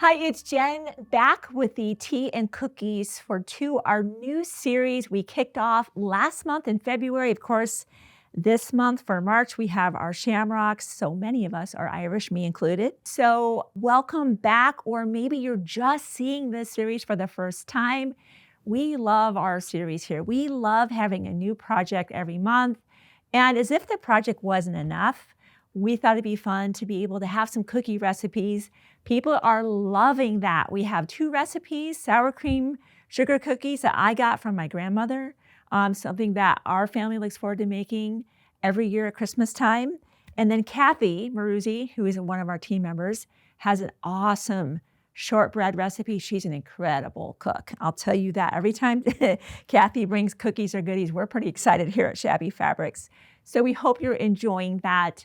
Hi, it's Jen back with the tea and cookies for our new series we kicked off last month in February. Of course, this month for March, we have our shamrocks. So many of us are Irish, me included. So welcome back, or maybe you're just seeing this series for the first time. We love our series here. We love having a new project every month. And as if the project wasn't enough, we thought it'd be fun to be able to have some cookie recipes. People are loving that. We have 2 recipes, sour cream sugar cookies that I got from my grandmother, something that our family looks forward to making every year at Christmas time. And then Kathy Maruzzi, who is one of our team members, has an awesome shortbread recipe. She's an incredible cook. I'll tell you that. Every time Kathy brings cookies or goodies, we're pretty excited here at Shabby Fabrics. So we hope you're enjoying that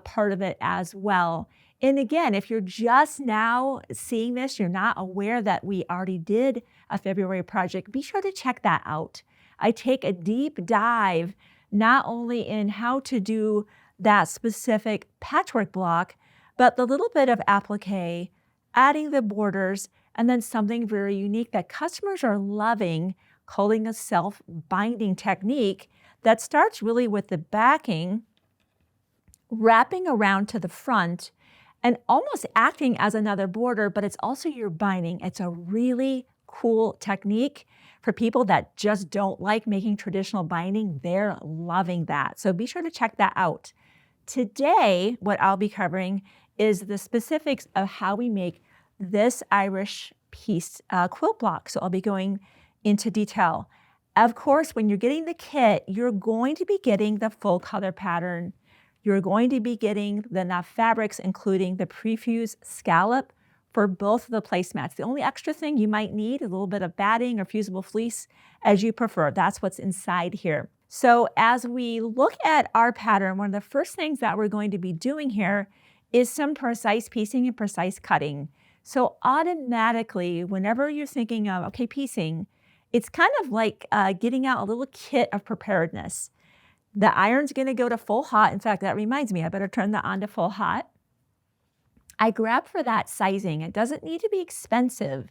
part of it as well. And again, if you're just now seeing this, you're not aware that we already did a February project, be sure to check that out. I take a deep dive not only in how to do that specific patchwork block, but the little bit of appliqué, adding the borders, and then something very unique that customers are loving, calling a self-binding technique that starts really with the backing, wrapping around to the front, and almost acting as another border, but it's also your binding. It's a really cool technique for people that just don't like making traditional binding. They're loving that. So be sure to check that out. Today, what I'll be covering is the specifics of how we make this Irish piece quilt block. So I'll be going into detail. Of course, when you're getting the kit, you're going to be getting the full color pattern. You're going to be getting the enough fabrics, including the prefuse scallop for both of the placemats. The only extra thing you might need is a little bit of batting or fusible fleece as you prefer. That's what's inside here. So as we look at our pattern, one of the first things that we're going to be doing here is some precise piecing and precise cutting. So automatically, whenever you're thinking of, okay, piecing, it's kind of like getting out a little kit of preparedness. The iron's going to go to full hot. In fact, that reminds me, I better turn that on to full hot. I grab for that sizing. It doesn't need to be expensive.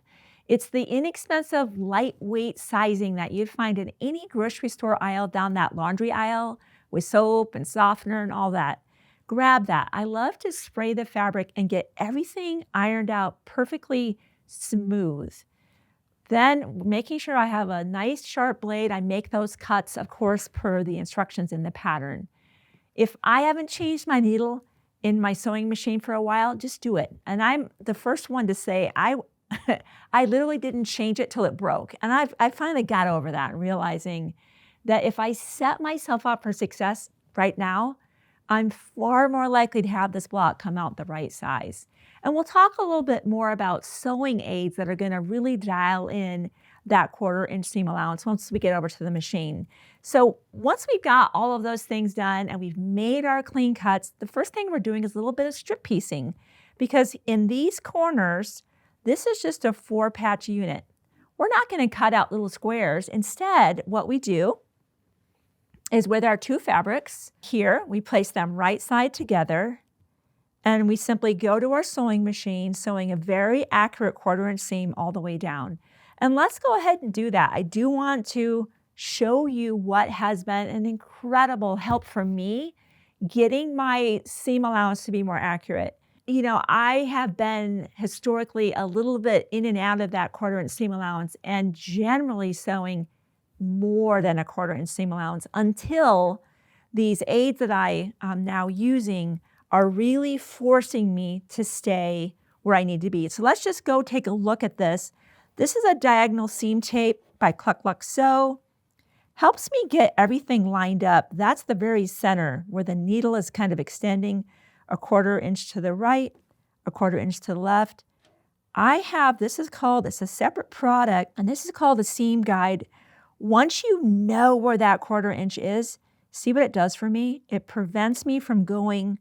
It's the inexpensive, lightweight sizing that you'd find in any grocery store aisle down that laundry aisle with soap and softener and all that. Grab that. I love to spray the fabric and get everything ironed out perfectly smooth. Then making sure I have a nice sharp blade, I make those cuts, of course, per the instructions in the pattern. If I haven't changed my needle in my sewing machine for a while, just do it. And I'm the first one to say I literally didn't change it till it broke. And I finally got over that, realizing that if I set myself up for success right now, I'm far more likely to have this block come out the right size. And we'll talk a little bit more about sewing aids that are going to really dial in that 1/4 inch seam allowance once we get over to the machine. So once we've got all of those things done and we've made our clean cuts, the first thing we're doing is a little bit of strip piecing, because in these corners, this is just a 4-patch unit. We're not going to cut out little squares. Instead, what we do is with our 2 fabrics here, we place them right side together, and we simply go to our sewing machine, sewing a very accurate 1/4 inch seam all the way down. And let's go ahead and do that. I do want to show you what has been an incredible help for me getting my seam allowance to be more accurate. You know, I have been historically a little bit in and out of that 1/4 inch seam allowance and generally sewing more than a 1/4 inch seam allowance until these aids that I am now using are really forcing me to stay where I need to be. So let's just go take a look at this. This is a diagonal seam tape by Cluck Luck Sew. Helps me get everything lined up. That's the very center where the needle is kind of extending a 1/4 inch to the right, a 1/4 inch to the left. I have, it's a separate product, and this is called the Seam Guide. Once you know where that 1/4 inch is, see what it does for me? It prevents me from going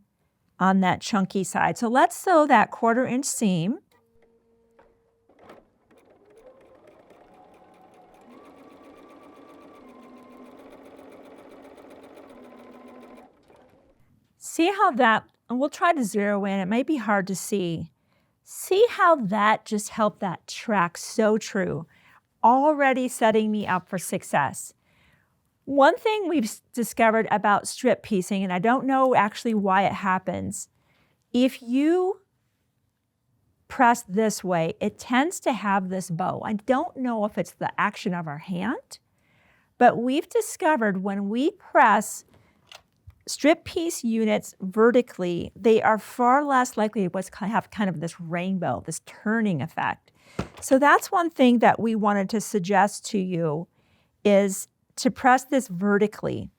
on that chunky side. So let's sew that 1/4 inch seam. See how that, and we'll try to zero in. It might be hard to see, See how that just helped that track so true, already setting me up for success. One thing we've discovered about strip piecing, and I don't know actually why it happens, if you press this way, it tends to have this bow. I don't know if it's the action of our hand, but we've discovered when we press strip piece units vertically, they are far less likely to have kind of this rainbow, this turning effect. So that's one thing that we wanted to suggest to you is to press this vertically.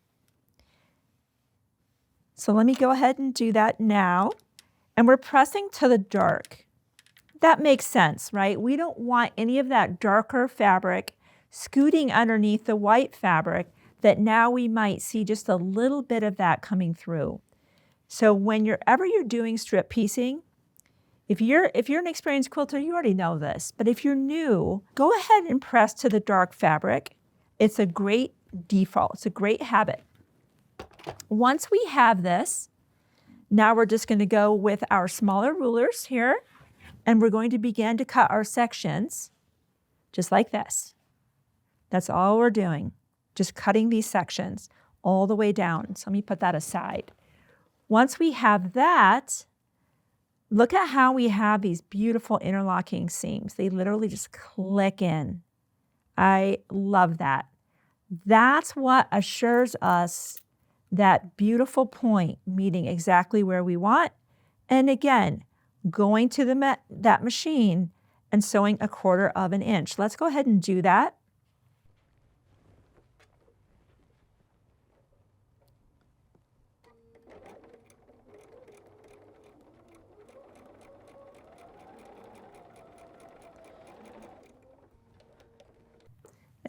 So let me go ahead and do that now. And we're pressing to the dark. That makes sense, right? We don't want any of that darker fabric scooting underneath the white fabric that now we might see just a little bit of that coming through. So whenever you're doing strip piecing, if you're an experienced quilter, you already know this, but if you're new, go ahead and press to the dark fabric. It's a great default. It's a great habit. Once we have this, now we're just going to go with our smaller rulers here, and we're going to begin to cut our sections just like this. That's all we're doing, just cutting these sections all the way down. So let me put that aside. Once we have that, look at how we have these beautiful interlocking seams. They literally just click in. I love that. That's what assures us that beautiful point meeting exactly where we want. And again, going to that machine and sewing 1/4 inch. Let's go ahead and do that.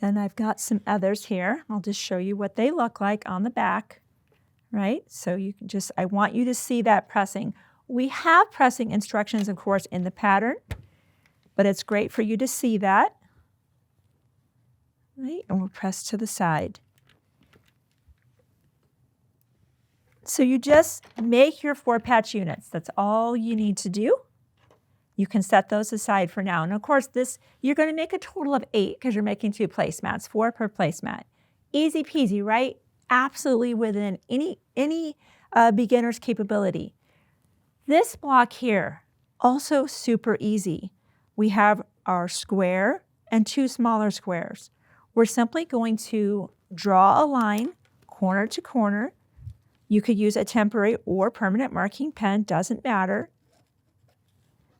And I've got some others here. I'll just show you what they look like on the back, right? So you can I want you to see that pressing. We have pressing instructions, of course, in the pattern, but it's great for you to see that, right? And we'll press to the side. So you just make your 4 patch units. That's all you need to do. You can set those aside for now. And of course, you're going to make a total of 8 because you're making 2 placemats, 4 per placemat. Easy peasy, right? Absolutely within any beginner's capability. This block here, also super easy. We have our square and 2 smaller squares. We're simply going to draw a line corner to corner. You could use a temporary or permanent marking pen, doesn't matter.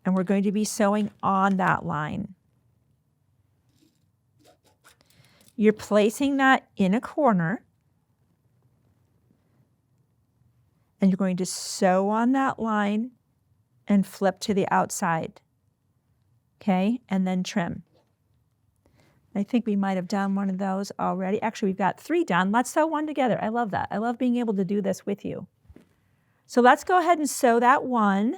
And we're going to be sewing on that line. You're placing that in a corner, and you're going to sew on that line and flip to the outside, okay? And then trim. I think we might have done one of those already. Actually, we've got 3 done. Let's sew one together. I love that. I love being able to do this with you. So let's go ahead and sew that one.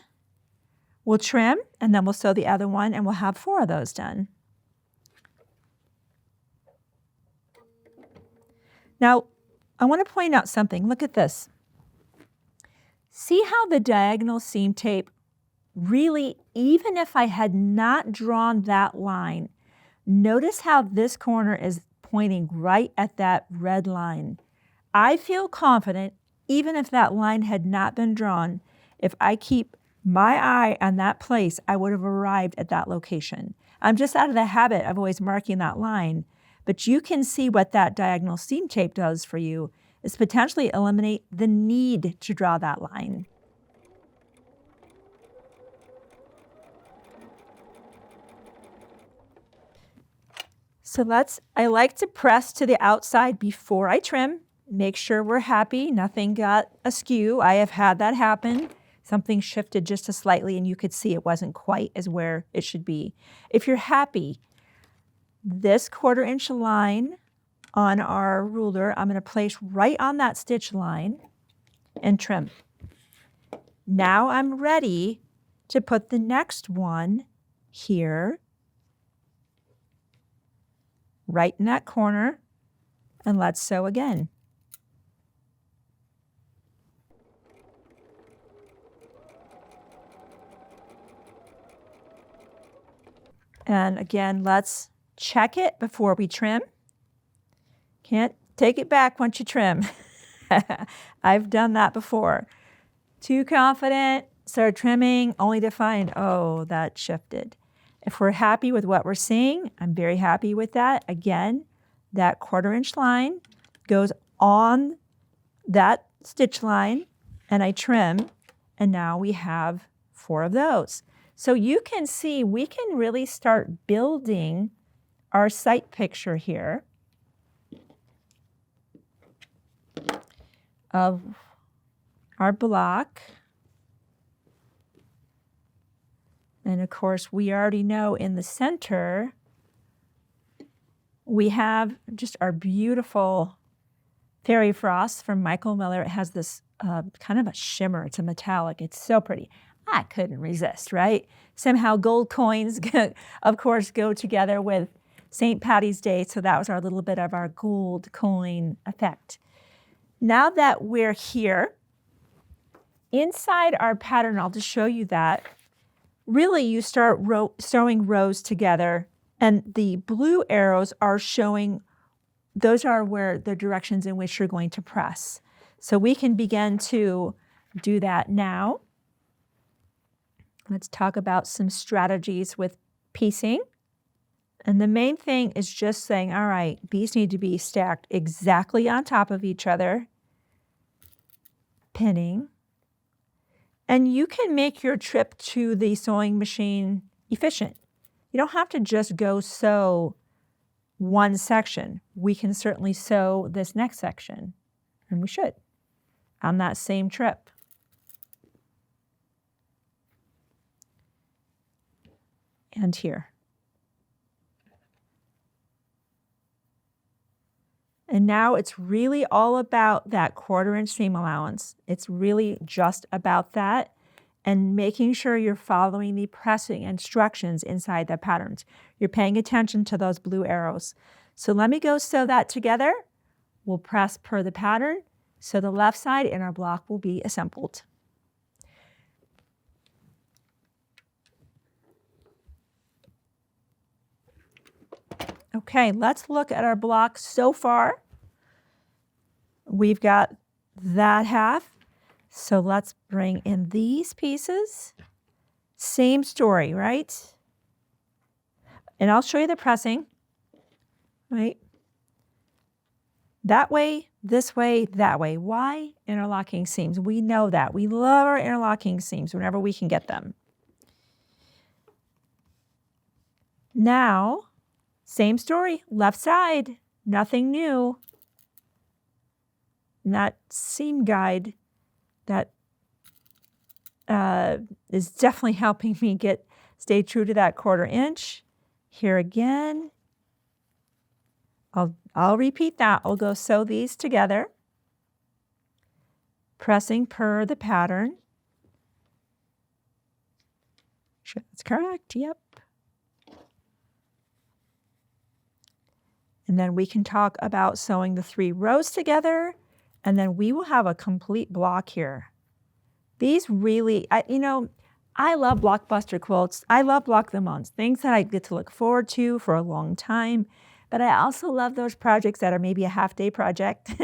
We'll trim, and then we'll sew the other one, and we'll have 4 of those done. Now, I want to point out something. Look at this. See how the diagonal seam tape really, even if I had not drawn that line, notice how this corner is pointing right at that red line. I feel confident, even if that line had not been drawn, if I keep my eye on that place, I would have arrived at that location. I'm just out of the habit of always marking that line, but you can see what that diagonal seam tape does for you is potentially eliminate the need to draw that line. So I like to press to the outside before I trim, make sure we're happy, nothing got askew. I have had that happen. Something shifted just a slightly and you could see it wasn't quite as where it should be. If you're happy, this 1/4 inch line on our ruler, I'm going to place right on that stitch line and trim. Now I'm ready to put the next one here, right in that corner, and let's sew again. And again, let's check it before we trim. Can't take it back once you trim. I've done that before. Too confident, start trimming, only to find, oh, that shifted. If we're happy with what we're seeing, I'm very happy with that. Again, that 1/4 inch line goes on that stitch line, and I trim, and now we have 4 of those. So you can see we can really start building our sight picture here of our block. And of course, we already know in the center, we have just our beautiful Fairy Frost from Michael Miller. It has this kind of a shimmer. It's a metallic. It's so pretty. I couldn't resist, right? Somehow gold coins, of course, go together with St. Patty's Day. So that was our little bit of our gold coin effect. Now that we're here, inside our pattern, I'll just show you that. Really, you start sewing rows together, and the blue arrows are showing, those are where the directions in which you're going to press. So we can begin to do that now. Let's talk about some strategies with piecing. And the main thing is just saying, all right, these need to be stacked exactly on top of each other, pinning. And you can make your trip to the sewing machine efficient. You don't have to just go sew one section. We can certainly sew this next section, and we should, on that same trip. And here. And now it's really all about that 1/4 inch seam allowance. It's really just about that, and making sure you're following the pressing instructions inside the patterns. You're paying attention to those blue arrows. So let me go sew that together. We'll press per the pattern, so the left side in our block will be assembled. Okay, let's look at our block so far. We've got that half. So let's bring in these pieces. Same story, right? And I'll show you the pressing, right? That way, this way, that way. Why? Interlocking seams. We know that. We love our interlocking seams whenever we can get them. Now, same story, left side, nothing new. And that seam guide, that is definitely helping me stay true to that 1/4 inch. Here again, I'll repeat that. I'll go sew these together, pressing per the pattern. Sure, that's correct, yep. And then we can talk about sewing the 3 rows together, and then we will have a complete block here. These really, I love blockbuster quilts. I love block the months, things that I get to look forward to for a long time. But I also love those projects that are maybe a half-day project.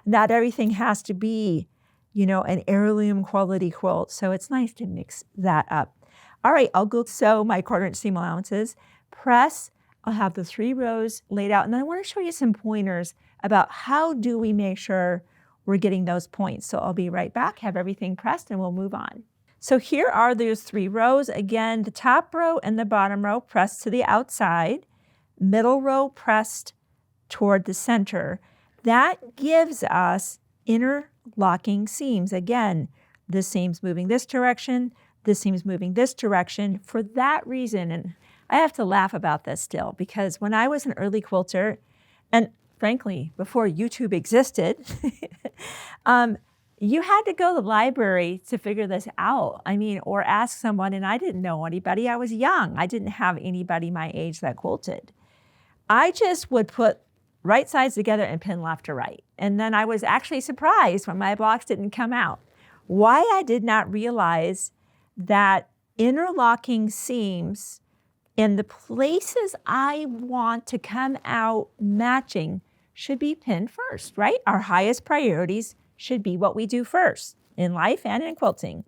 Not everything has to be, an heirloom quality quilt. So it's nice to mix that up. All right, I'll go sew my 1/4 inch seam allowances, press. I'll have the 3 rows laid out. And then I want to show you some pointers about how do we make sure we're getting those points. So I'll be right back, have everything pressed, and we'll move on. So here are those 3 rows. Again, the top row and the bottom row pressed to the outside, middle row pressed toward the center. That gives us interlocking seams. Again, this seam's moving this direction, this seam's moving this direction. For that reason, and I have to laugh about this still, because when I was an early quilter, and frankly, before YouTube existed, you had to go to the library to figure this out. Or ask someone, and I didn't know anybody. I was young. I didn't have anybody my age that quilted. I just would put right sides together and pin left to right. And then I was actually surprised when my blocks didn't come out. Why I did not realize that interlocking seams And the places I want to come out matching should be pinned first, right? Our highest priorities should be what we do first in life and in quilting.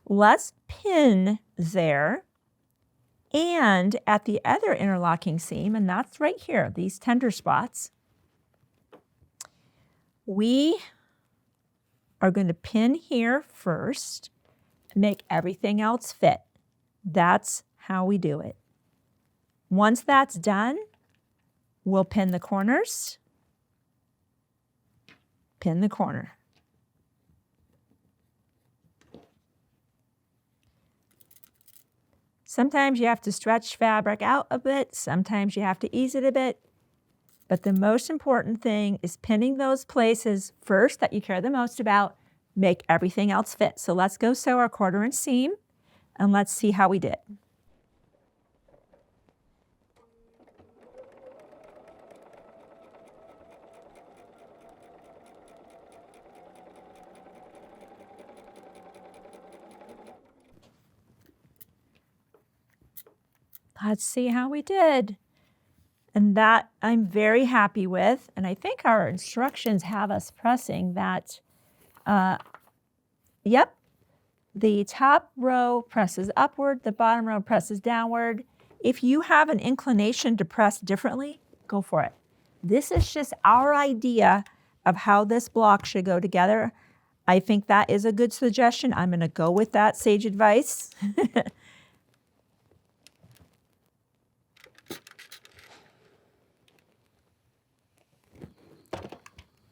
Let's pin there and at the other interlocking seam, and that's right here, these tender spots, we are going to pin here first, make everything else fit. That's how we do it. Once that's done, we'll pin the corners, pin the corner. Sometimes you have to stretch fabric out a bit, sometimes you have to ease it a bit, but the most important thing is pinning those places first that you care the most about, make everything else fit. So let's go sew our 1/4 inch seam and let's see how we did. Let's see how we did. And that I'm very happy with. And I think our instructions have us pressing that, yep, the top row presses upward, the bottom row presses downward. If you have an inclination to press differently, go for it. This is just our idea of how this block should go together. I think that is a good suggestion. I'm going to go with that sage advice.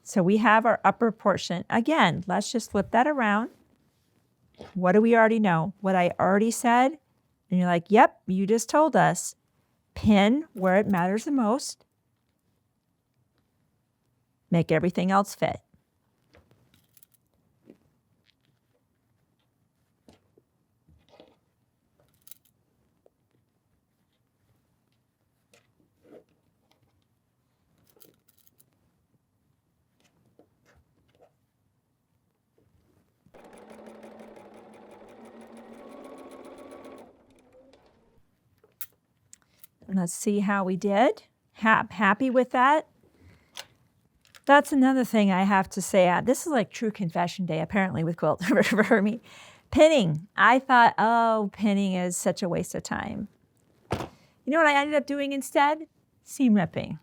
So we have our upper portion. Again, let's just flip that around. What do we already know? What I already said. And you're like, yep, you just told us. Pin where it matters the most. Make everything else fit. Let's see how we did. Happy with that. That's another thing I have to say. This is like true confession day, apparently, with quilt for me. Pinning. I thought, oh, pinning is such a waste of time. You know what I ended up doing instead? Seam ripping.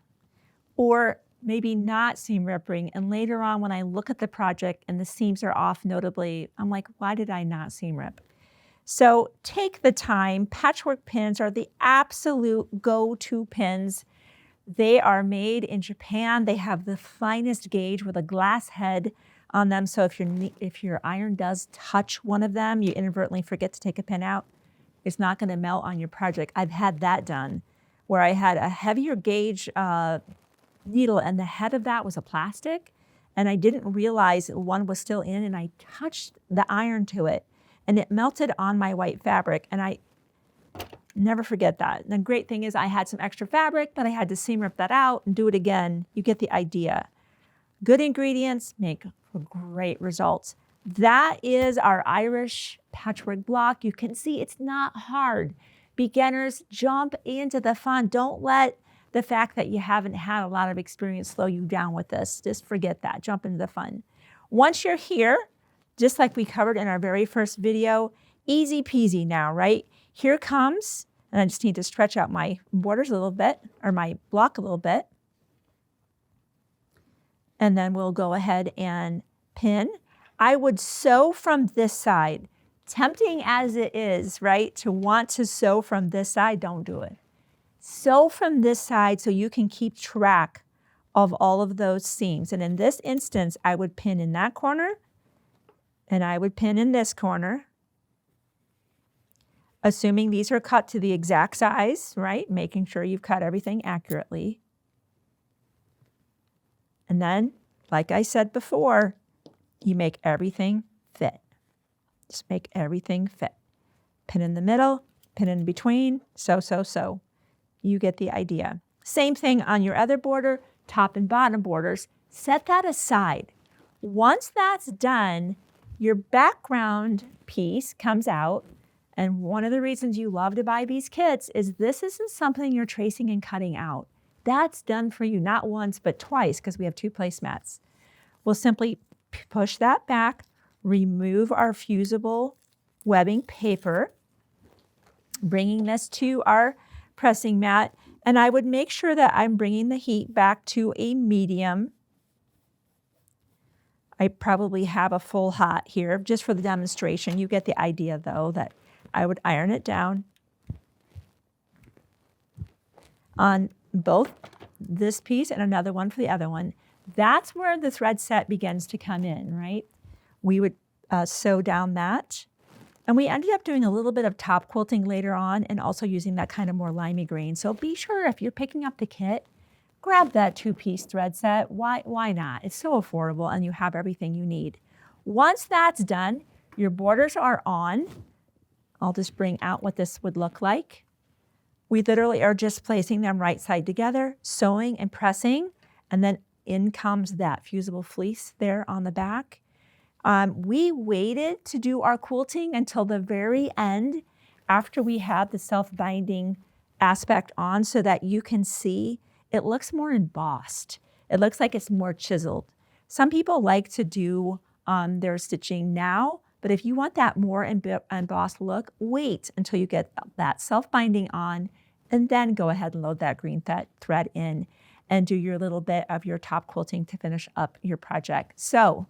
Or maybe not seam ripping. And later on, when I look at the project and the seams are off notably, I'm like, why did I not seam rip? So take the time. Patchwork pins are the absolute go-to pins. They are made in Japan. They have the finest gauge with a glass head on them. So if your iron does touch one of them, you inadvertently forget to take a pin out, it's not going to melt on your project. I've had that done where I had a heavier gauge needle and the head of that was a plastic and I didn't realize one was still in and I touched the iron to it. And it melted on my white fabric, and I never forget that. And the great thing is I had some extra fabric, but I had to seam rip that out and do it again. You get the idea. Good ingredients make for great results. That is our Irish patchwork block. You can see it's not hard. Beginners, jump into the fun. Don't let the fact that you haven't had a lot of experience slow you down with this. Just forget that. Jump into the fun. Once you're here, just like we covered in our very first video, easy peasy now, right? Here comes, and I just need to stretch out my borders a little bit, or my block a little bit. And then we'll go ahead and pin. I would sew from this side. Tempting as it is, right, to want to sew from this side, don't do it. Sew from this side so you can keep track of all of those seams. And in this instance, I would pin in that corner, and I would pin in this corner, assuming these are cut to the exact size, right? Making sure you've cut everything accurately. And then, like I said before, you make everything fit. Just make everything fit. Pin in the middle, pin in between, so. You get the idea. Same thing on your other border, top and bottom borders. Set that aside. Once that's done, your background piece comes out, And one of the reasons you love to buy these kits is this isn't something you're tracing and cutting out. That's done for you, not once, but twice, because we have 2 placemats. We'll simply push that back, remove our fusible webbing paper, bringing this to our pressing mat, and I would make sure that I'm bringing the heat back to a medium. I probably have a full hot here just for the demonstration. You get the idea though that I would iron it down on both this piece and another one for the other one. That's where the thread set begins to come in, right? We would sew down that. And we ended up doing a little bit of top quilting later on and also using that kind of more limey green. So be sure if you're picking up the kit, grab that 2-piece thread set. Why not? It's so affordable and you have everything you need. Once that's done, your borders are on. I'll just bring out what this would look like. We literally are just placing them right side together, sewing and pressing, and then in comes that fusible fleece there on the back. We waited to do our quilting until the very end after we had the self-binding aspect on so that you can see it looks more embossed. It looks like it's more chiseled. Some people like to do their stitching now, but if you want that more embossed look, wait until you get that self-binding on and then go ahead and load that green thread in and do your little bit of your top quilting to finish up your project. So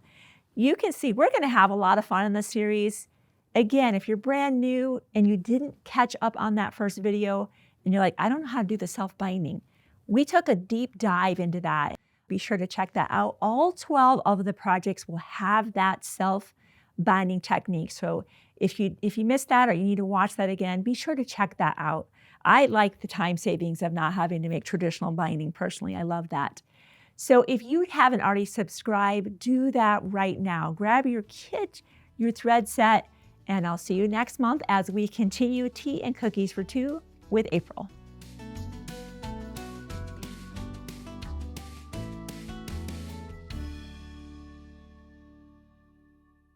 you can see we're going to have a lot of fun in this series. Again, if you're brand new and you didn't catch up on that first video and you're like, I don't know how to do the self-binding, we took a deep dive into that. Be sure to check that out. All 12 of the projects will have that self-binding technique. So if you missed that or you need to watch that again, be sure to check that out. I like the time savings of not having to make traditional binding personally. I love that. So if you haven't already subscribed, do that right now. Grab your kit, your thread set, and I'll see you next month as we continue Tea and Cookies for Two with April.